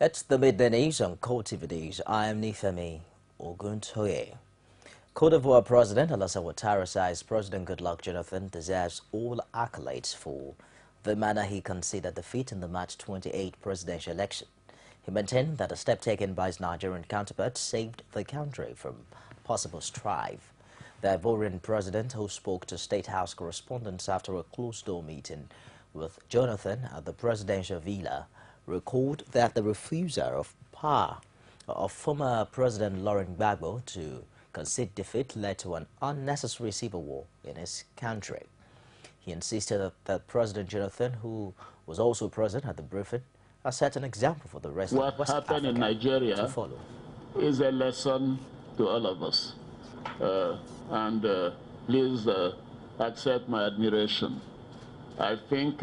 It's the midday news on CoreTV. I am Nifemi Oguntoye. Cote d'Ivoire President Alassane Ouattara says President Goodluck Jonathan deserves all accolades for the manner he conceded defeat in the March 28 presidential election. He maintained that a step taken by his Nigerian counterpart saved the country from possible strife. The Ivorian president, who spoke to State House correspondents after a closed-door meeting with Jonathan at the presidential villa, recalled that the refusal of power of former President Laurent Gbagbo to concede defeat led to an unnecessary civil war in his country. He insisted that President Jonathan, who was also present at the briefing, has set an example for the rest of West Africa in Nigeria to follow. Is a lesson to all of us. Please accept my admiration. I think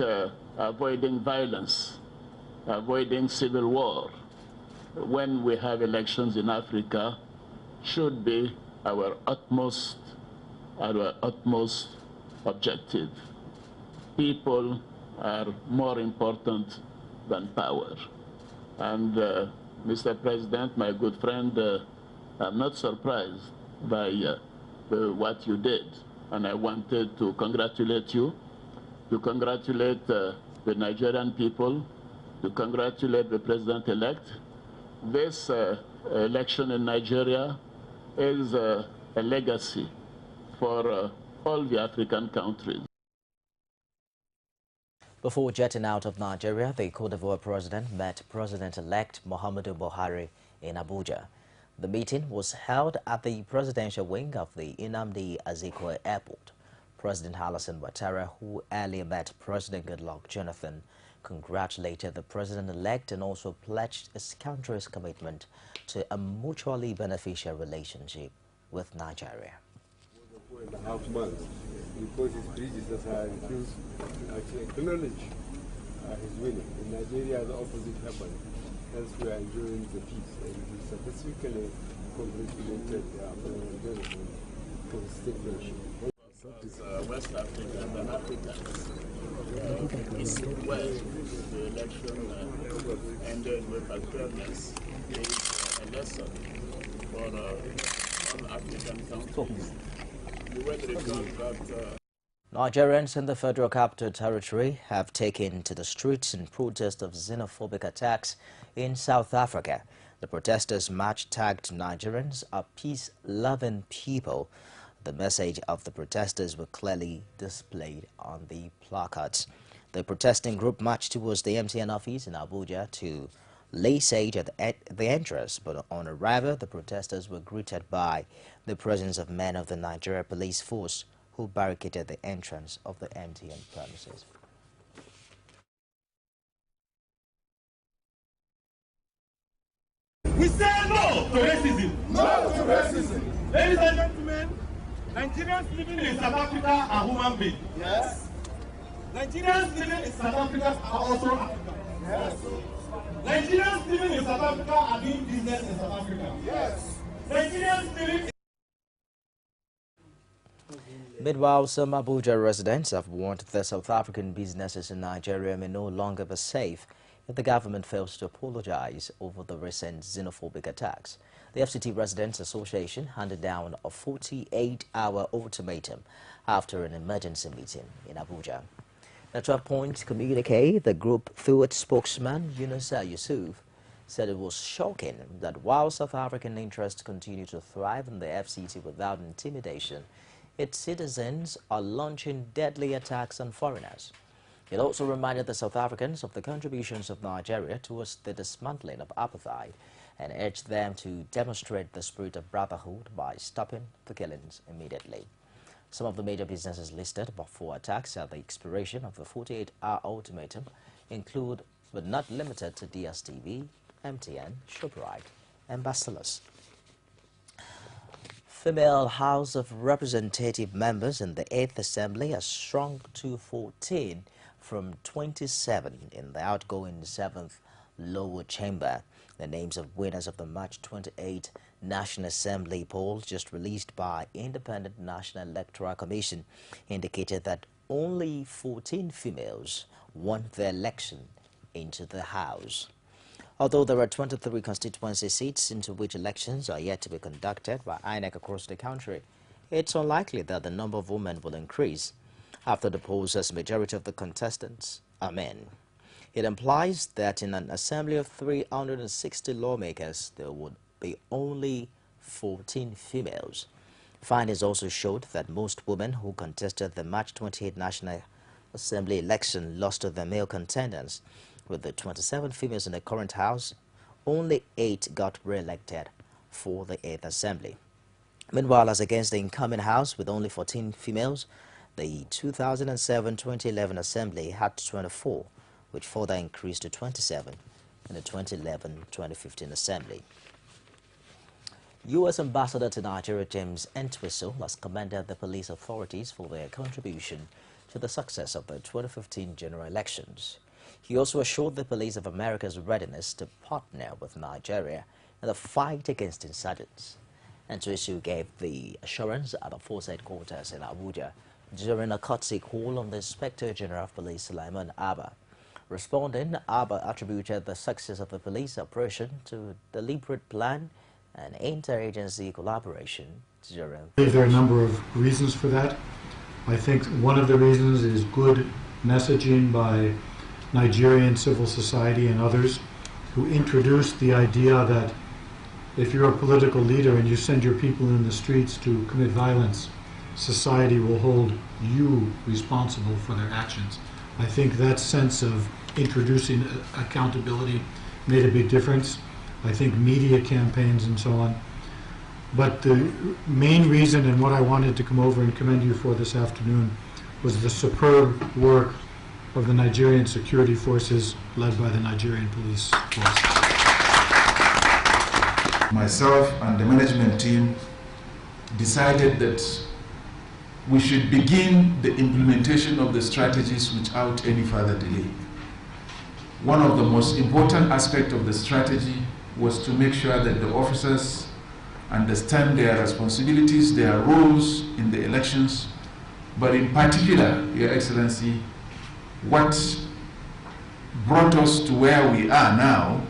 avoiding violence, avoiding civil war when we have elections in Africa should be our utmost objective. People are more important than power. And Mr. President, my good friend, I'm not surprised by what you did. And I wanted to congratulate you, to congratulate the Nigerian people, to congratulate the president-elect. This election in Nigeria is a legacy for all the African countries. Before jetting out of Nigeria, the Cote d'Ivoire president met President-elect Muhammadu Buhari in Abuja. The meeting was held at the presidential wing of the Nnamdi Azikiwe Airport. President Alassane Ouattara, who earlier met President Goodluck Jonathan, congratulated the president-elect and also pledged his country's commitment to a mutually beneficial relationship with Nigeria. 4.5 months, because his predecessor refused to actually acknowledge his winning. In Nigeria, the opposite happened. Hence, we are enjoying the peace, and we specifically congratulated President Jonathan for his stipulation. West Africa and Africa is where the election ended with a fairness is a lesson for all African countries. You will recall that Nigerians in the Federal Capital Territory have taken to the streets in protest of xenophobic attacks in South Africa. The protesters' march tagged Nigerians are peace-loving people. The message of the protesters were clearly displayed on the placards. The protesting group marched towards the MTN office in Abuja to lay siege at the entrance, but on arrival, the protesters were greeted by the presence of men of the Nigeria Police Force who barricaded the entrance of the MTN premises. We say no to racism. No to racism. Ladies and gentlemen, Nigerians living in South Africa are human beings. Yes. Nigerians living in South Africa are also African. Yes. Nigerians living in South Africa are doing business in South Africa. Yes. Nigerians living. Meanwhile, some Abuja residents have warned that South African businesses in Nigeria may no longer be safe if the government fails to apologize over the recent xenophobic attacks. The FCT Residents Association handed down a 48-hour ultimatum after an emergency meeting in Abuja. In a 12-point communique, the group, through its spokesman, Yunusa Yusuf, said it was shocking that while South African interests continue to thrive in the FCT without intimidation, its citizens are launching deadly attacks on foreigners. It also reminded the South Africans of the contributions of Nigeria towards the dismantling of apartheid and urged them to demonstrate the spirit of brotherhood by stopping the killings immediately. Some of the major businesses listed for attacks at the expiration of the 48-hour ultimatum include, but not limited to, DSTV, MTN, Shoprite, and Bacillus. Female House of Representative members in the 8th Assembly has shrunk to 14 from 27 in the outgoing 7th lower chamber. The names of winners of the March 28 National Assembly poll just released by Independent National Electoral Commission indicated that only 14 females won the election into the House. Although there are 23 constituency seats into which elections are yet to be conducted by INEC across the country, it's unlikely that the number of women will increase after the polls as majority of the contestants are men. It implies that in an assembly of 360 lawmakers, there would be only 14 females. Findings also showed that most women who contested the March 28 National Assembly election lost to their male contenders. With the 27 females in the current House, only 8 got re-elected for the 8th Assembly. Meanwhile, as against the incoming House with only 14 females, the 2007-2011 Assembly had 24, which further increased to 27 in the 2011-2015 Assembly. U.S. Ambassador to Nigeria James Entwistle has commended the police authorities for their contribution to the success of the 2015 general elections. He also assured the police of America's readiness to partner with Nigeria in the fight against insurgents. Entwistle gave the assurance at the force headquarters in Abuja during a courtesy call on the Inspector General of Police Sulaiman Abba. Responding, Abba attributed the success of the police operation to deliberate plan and interagency collaboration during. There are a number of reasons for that. I think one of the reasons is good messaging by Nigerian civil society and others who introduced the idea that if you're a political leader and you send your people in the streets to commit violence, society will hold you responsible for their actions. I think that sense of introducing accountability made a big difference. I think media campaigns and so on. But the main reason and what I wanted to come over and commend you for this afternoon was the superb work of the Nigerian security forces led by the Nigerian police force. Myself and the management team decided that we should begin the implementation of the strategies without any further delay. One of the most important aspects of the strategy was to make sure that the officers understand their responsibilities, their roles in the elections, but in particular, Your Excellency, what brought us to where we are now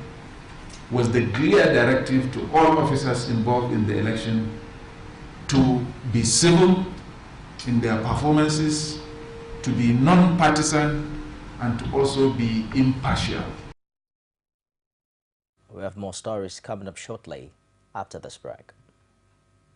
was the clear directive to all officers involved in the election to be civil in their performances, to be non-partisan, and to also be impartial. We have more stories coming up shortly after this break.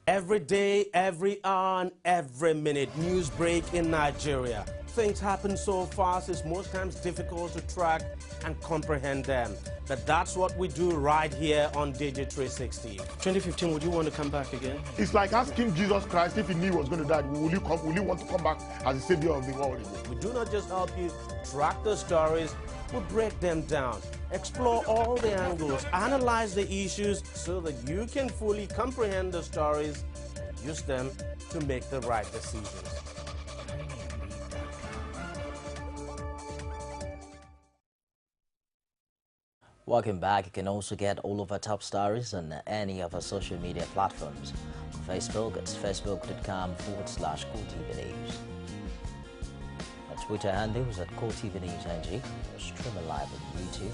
Every day, every hour, and every minute, news break in Nigeria. Things happen so fast, it's most times difficult to track and comprehend them. But that's what we do right here on Digit 360. 2015, would you want to come back again? It's like asking Jesus Christ if he knew he was going to die, will you want to come back as the savior of the world again? We do not just help you track the stories, we break them down, explore all the angles, analyze the issues so that you can fully comprehend the stories and use them to make the right decisions. Welcome back. You can also get all of our top stories on any of our social media platforms. On Facebook, it's facebook.com/CoreTV News. Our Twitter handle is at CoreTV News NG. We're streaming live on YouTube.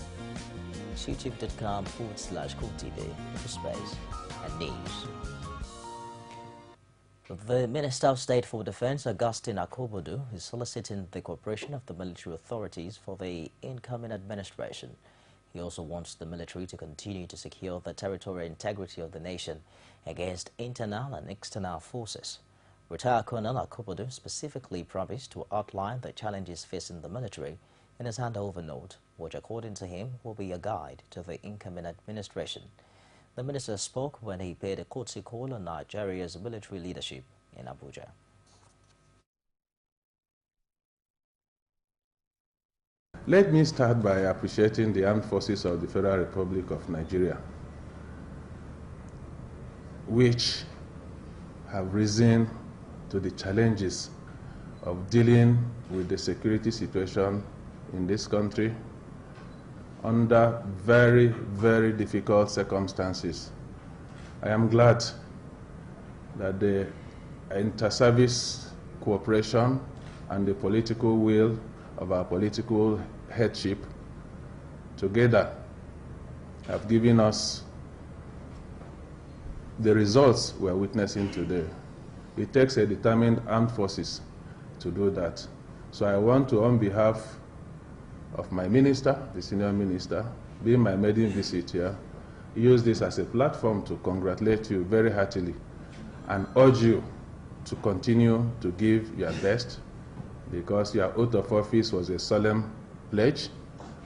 It's youtube.com/CoreTV for space and news. The Minister of State for Defense, Augustine Akobodu, is soliciting the cooperation of the military authorities for the incoming administration. He also wants the military to continue to secure the territorial integrity of the nation against internal and external forces. Retired Colonel Akobodu specifically promised to outline the challenges facing the military in his handover note, which according to him will be a guide to the incoming administration. The minister spoke when he paid a courtesy call on Nigeria's military leadership in Abuja. Let me start by appreciating the armed forces of the Federal Republic of Nigeria, which have risen to the challenges of dealing with the security situation in this country under very, very difficult circumstances. I am glad that the inter-service cooperation and the political will of our political headship together have given us the results we're witnessing today. It takes a determined armed forces to do that. So I want to, on behalf of my minister, the senior minister, being my maiden visit here, use this as a platform to congratulate you very heartily and urge you to continue to give your best, because your oath of office was a solemn pledge,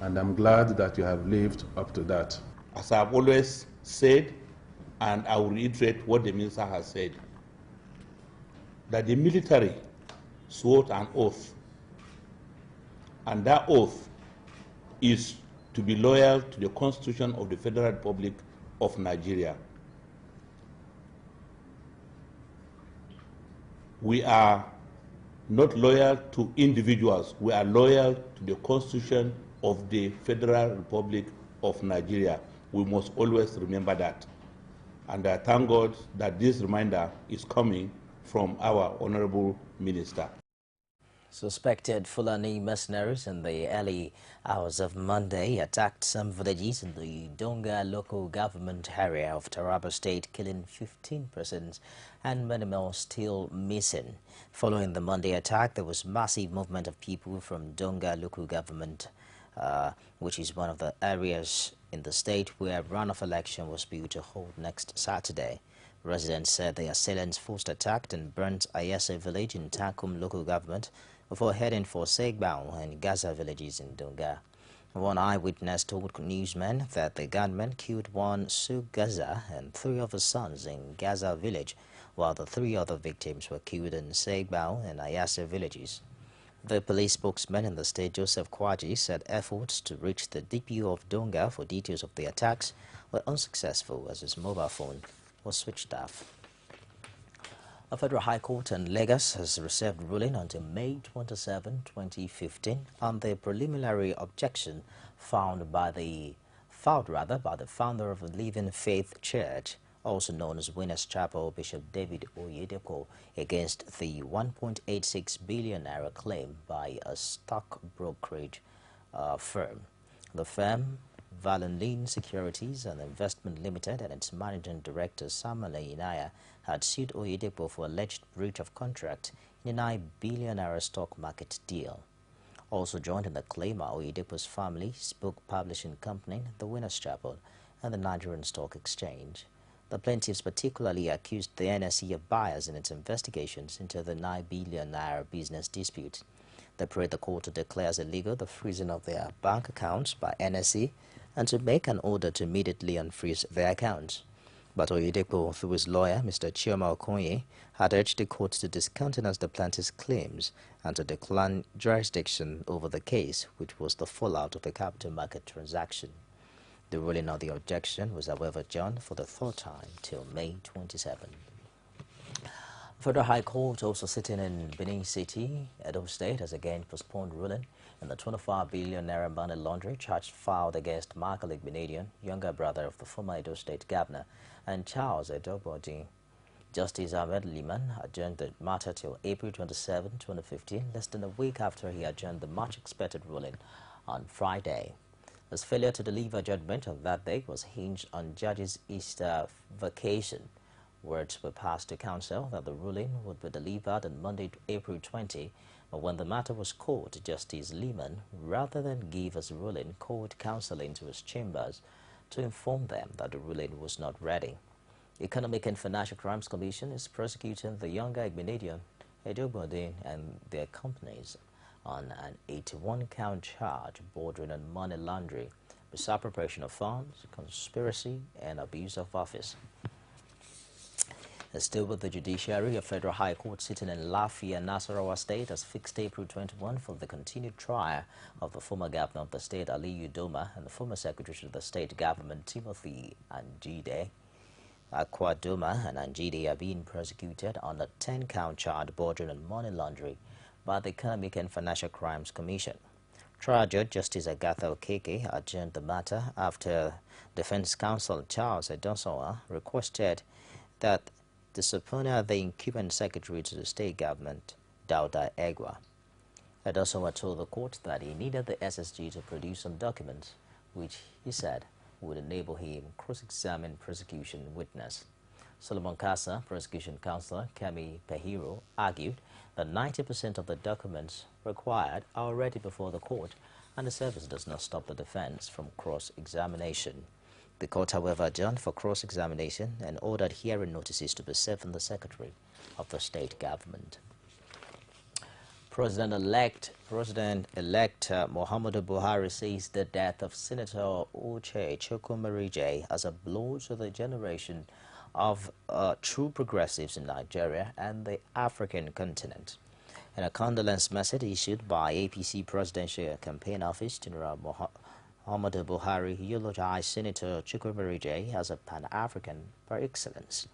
and I'm glad that you have lived up to that. As I've always said, and I will reiterate what the minister has said, that the military swore an oath, and that oath is to be loyal to the Constitution of the Federal Republic of Nigeria. We are not loyal to individuals. We are loyal to the Constitution of the Federal Republic of Nigeria. We must always remember that. And I thank God that this reminder is coming from our Honorable Minister. Suspected Fulani mercenaries in the early hours of Monday attacked some villages in the Donga local government area of Taraba State, killing 15 persons and many more still missing. Following the Monday attack, there was massive movement of people from Donga local government, which is one of the areas in the state where runoff election was due to hold next Saturday. Residents said the assailants first attacked and burnt Ayase village in Takum local government before heading for Segbao and Gaza villages in Donga. One eyewitness told newsmen that the gunmen killed one Suk Gaza and 3 of his sons in Gaza village, while the 3 other victims were killed in Segbao and Ayase villages. The police spokesman in the state, Joseph Kwaji, said efforts to reach the DPO of Donga for details of the attacks were unsuccessful as his mobile phone was switched off. A federal high court in Lagos has reserved ruling until May 27, 2015 on the preliminary objection filed by the founder of the Living Faith Church, also known as Winners Chapel, Bishop David Oyedepo, against the 1.86 billion naira claim by a stock brokerage firm. The firm, Valenline Securities and Investment Limited, and its managing director Samuel Inaya had sued Oyedepo for alleged breach of contract in a 9 billion naira stock market deal. Also joined in the claim are Oyedepo's family's book publishing company, the Winners Chapel, and the Nigerian Stock Exchange. The plaintiffs particularly accused the NSE of bias in its investigations into the 9 billion naira business dispute. They prayed the court to declare as illegal the freezing of their bank accounts by NSE and to make an order to immediately unfreeze their accounts. But Oyedepo, through his lawyer, Mr. Chioma Okoye, had urged the court to discountenance the plaintiff's claims and to decline jurisdiction over the case, which was the fallout of the capital market transaction. The ruling on the objection was, however, adjourned for the 3rd time till May 27. Federal High Court, also sitting in Benin City, Edo State, has again postponed ruling in the 25 billion naira money laundering charge filed against Michael Igbenedion, younger brother of the former Edo State governor, and Charles Edobodi. Justice Ahmed Liman adjourned the matter till April 27, 2015, less than a week after he adjourned the much-expected ruling on Friday. His failure to deliver judgment on that day was hinged on judge's Easter vacation. Words were passed to counsel that the ruling would be delivered on Monday, April 20, but when the matter was called, Justice Liman, rather than give his ruling, called counsel into his chambers to inform them that the ruling was not ready. Economic and Financial Crimes Commission is prosecuting the younger Igbenedion, Edobodin, and their companies on an 81-count charge bordering on money laundering, misappropriation of funds, conspiracy, and abuse of office. Still with the judiciary, a federal high court sitting in Lafia, Nasarawa State, has fixed April 21 for the continued trial of the former governor of the state, Aliyu Doma, and the former secretary to the state government, Timothy Anjide. Akwa Doma and Anjide are being prosecuted on a 10-count charge bordering on money laundering by the Economic and Financial Crimes Commission. Trial Judge Justice Agatha Okeke adjourned the matter after defense counsel Charles Edonsoa requested that to subpoena the incumbent secretary to the state government, Dauda Egwa. Edonsoa told the court that he needed the SSG to produce some documents, which he said would enable him cross-examine prosecution witness. Solomon Kasa, prosecution counsel Kemi Pehiro, argued that 90% of the documents required are already before the court, and the service does not stop the defense from cross-examination. The court, however, adjourned for cross-examination and ordered hearing notices to be served on the Secretary of the state government. President-elect Muhammadu Buhari says the death of Senator Uche Chukwumerije as a blow to the generation of true progressives in Nigeria and the African continent. In a condolence message issued by APC Presidential Campaign Office, General Muhammadu Buhari eulogized Senator Chukwumerije as a Pan-African par excellence.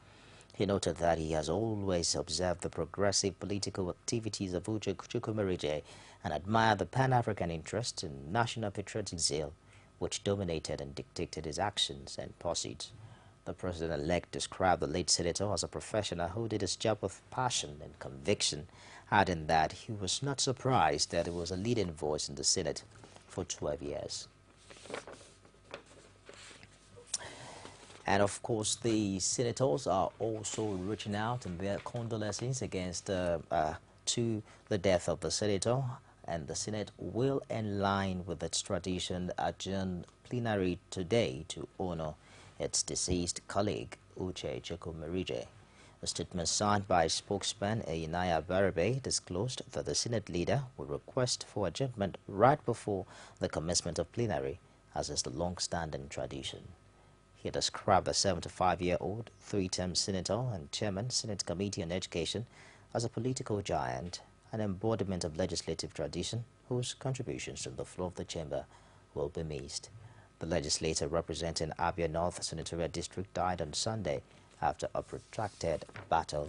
He noted that he has always observed the progressive political activities of Uche Chukwumerije and admired the Pan-African interest and national patriotic zeal which dominated and dictated his actions and pursuits. The president-elect described the late senator as a professional who did his job with passion and conviction, adding that he was not surprised that he was a leading voice in the Senate for 12 years. And of course, the senators are also reaching out in their condolences to the death of the senator, and the Senate will, in line with its tradition, adjourn plenary today to honor its deceased colleague, Uche Chukwumerije. A statement signed by spokesman Einaya Barabe disclosed that the Senate leader will request for adjournment right before the commencement of plenary, as is the long-standing tradition. He described the 75-year-old three-term senator and chairman, Senate Committee on Education, as a political giant, an embodiment of legislative tradition whose contributions to the floor of the chamber will be missed. The legislator representing Abia North Senatorial District died on Sunday after a protracted battle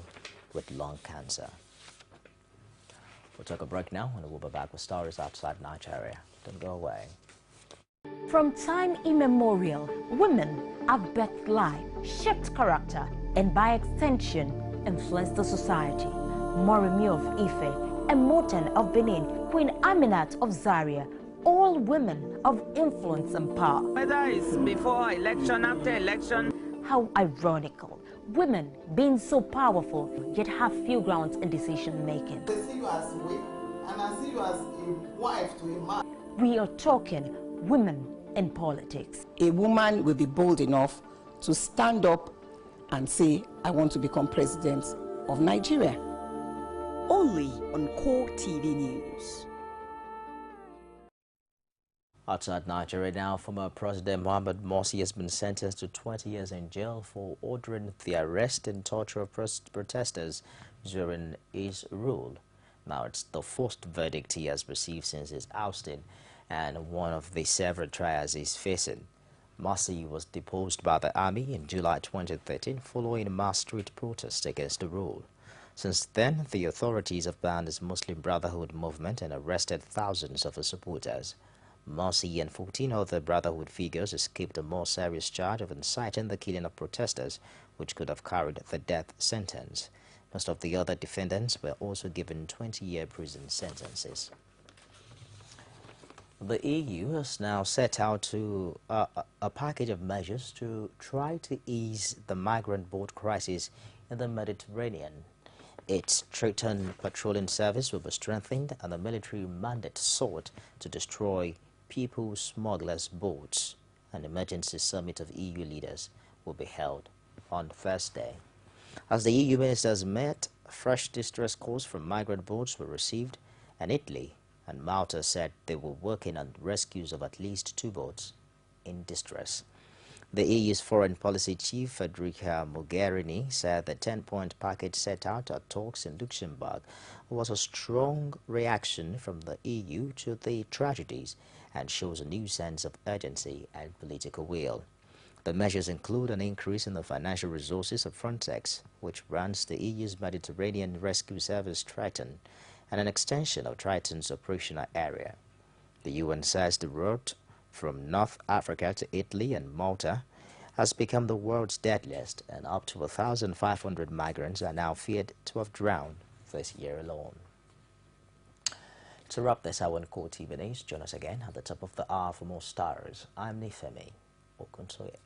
with lung cancer. We'll take a break now, and we'll be back with stories outside Nigeria. Don't go away. From time immemorial, women have birthed life, shaped character, and by extension, influenced the society. Moremi of Ife, Emoten of Benin, Queen Aminat of Zaria, all women of influence and power. Whether it's before election, after election. How ironical. Women being so powerful, yet have few grounds in decision making. They see you as a wife, and I see you as a wife to a man. We are talking women in politics. A woman will be bold enough to stand up and say, I want to become president of Nigeria. Only on CoreTV News. Outside Nigeria now, former President Mohamed Morsi has been sentenced to 20 years in jail for ordering the arrest and torture of protesters during his rule. Now it's the first verdict he has received since his ousting, and one of the several trials he's facing. Morsi was deposed by the army in July 2013 following a mass street protest against the rule. Since then, the authorities have banned his Muslim Brotherhood movement and arrested thousands of his supporters. Morsi and 14 other Brotherhood figures escaped a more serious charge of inciting the killing of protesters, which could have carried the death sentence. Most of the other defendants were also given 20-year prison sentences. The EU has now set out to a package of measures to try to ease the migrant boat crisis in the Mediterranean. Its Triton patrolling service will be strengthened, and the military mandate sought to destroy people smugglers' boats. An emergency summit of EU leaders will be held on Thursday. As the EU ministers met, fresh distress calls from migrant boats were received, and Italy and Malta said they were working on rescues of at least 2 boats in distress. The EU's foreign policy chief, Federica Mogherini, said the 10-point package set out at talks in Luxembourg was a strong reaction from the EU to the tragedies and shows a new sense of urgency and political will. The measures include an increase in the financial resources of Frontex, which runs the EU's Mediterranean Rescue Service Triton, and an extension of Triton's operational area. The UN says the route from North Africa to Italy and Malta has become the world's deadliest, and up to 1,500 migrants are now feared to have drowned this year alone. To wrap this hour on CoreTV News, join us again at the top of the hour for more stars. I'm Nifemi. Okunsoye.